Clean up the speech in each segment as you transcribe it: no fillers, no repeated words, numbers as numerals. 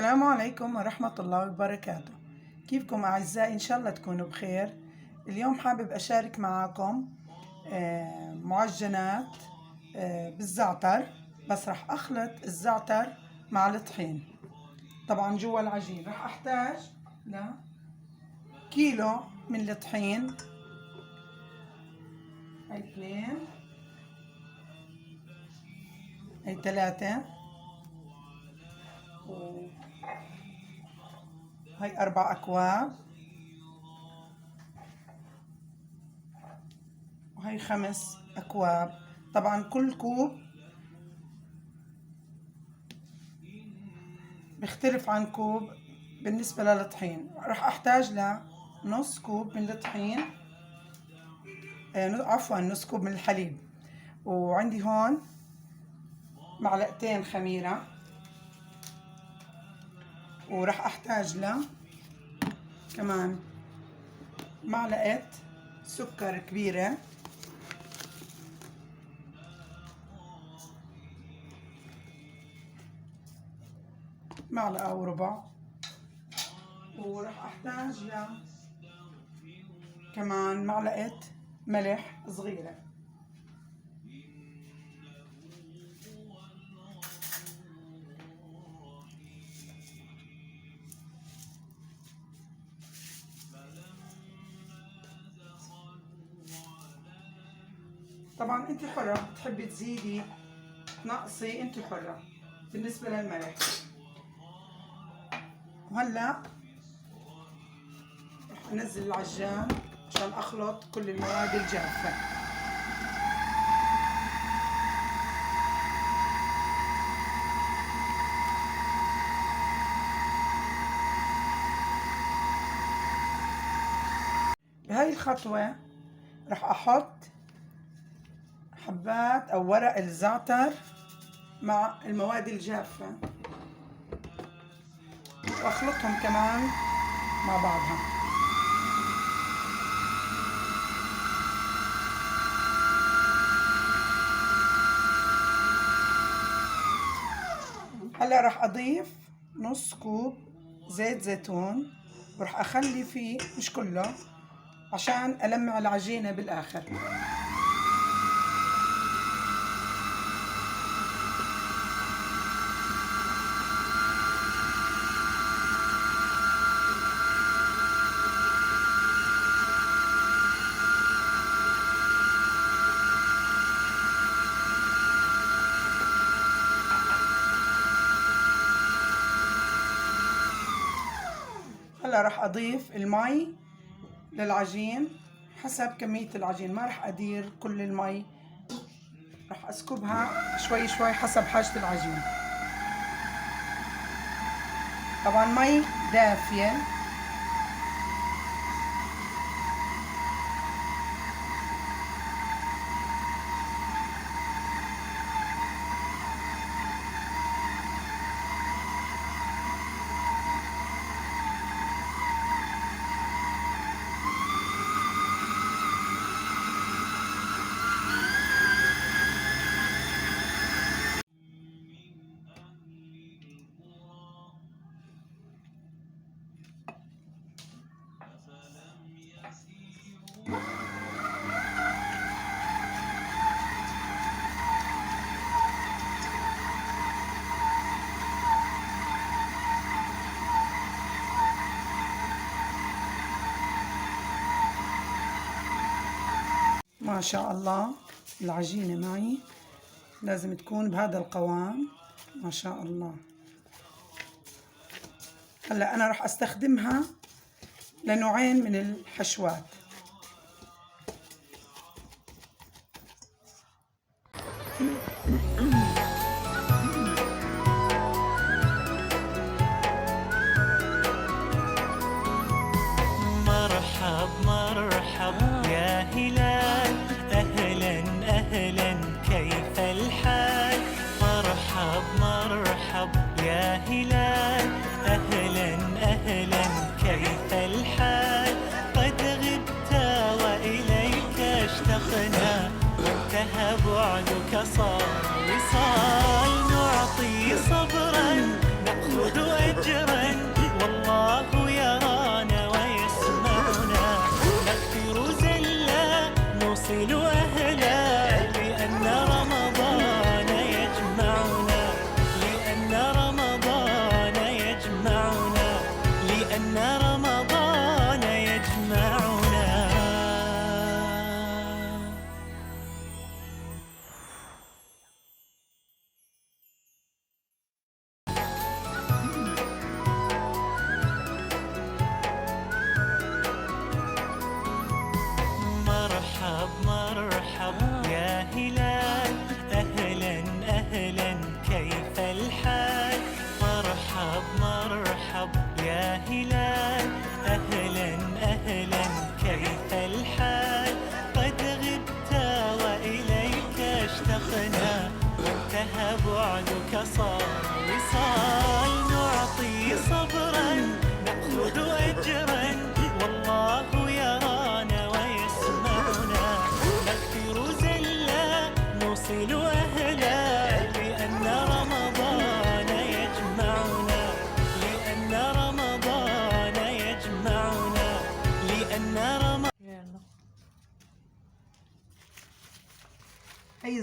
السلام عليكم ورحمة الله وبركاته. كيفكم أعزائي؟ إن شاء الله تكونوا بخير. اليوم حابب أشارك معكم معجنات بالزعتر، بس رح أخلط الزعتر مع الطحين. طبعا جوا العجين رح أحتاج كيلو من الطحين، هاي 2، هاي 3، هاي 4 أكواب، وهي 5 أكواب. طبعا كل كوب بيختلف عن كوب بالنسبة للطحين. راح أحتاج لنص كوب من الطحين، عفوا نص كوب من الحليب. وعندي هون معلقتين خميرة، وراح أحتاج كمان معلقة سكر كبيرة، معلقة وربع. وراح أحتاج كمان معلقة ملح صغيرة. طبعا انت حرة، بتحبي تزيدي تنقصي، انت حرة بالنسبة للملح. وهلا رح انزل العجان عشان اخلط كل المواد الجافة. بهاي الخطوة رح احط حبات او ورق الزعتر مع المواد الجافة، واخلطهم كمان مع بعضها. هلا راح اضيف نص كوب زيت زيتون، وراح اخلي فيه مش كله عشان ألمع العجينة بالآخر. هلا راح أضيف المي للعجين حسب كمية العجين، ما راح أدير كل المي، راح أسكبها شوي شوي حسب حاجة العجين. طبعا مي دافية. ما شاء الله العجينة معي لازم تكون بهذا القوام، ما شاء الله. هلا أنا راح أستخدمها لنوعين من الحشوات. مرحب مرحب يا هلال، أهلا أهلا كيف الحال؟ مرحب مرحب يا هلال، أهلا أهلا كيف الحال؟ قد غبت وإليك اشتقنا، وانتهى بعدك صار وصال. نعطي صبرا نأخذ أجرا،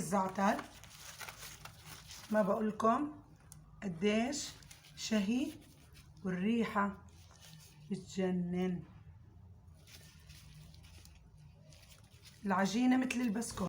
الزعتر. ما بقولكم قديش شهي والريحة بتجنن. العجينة مثل البسكوت.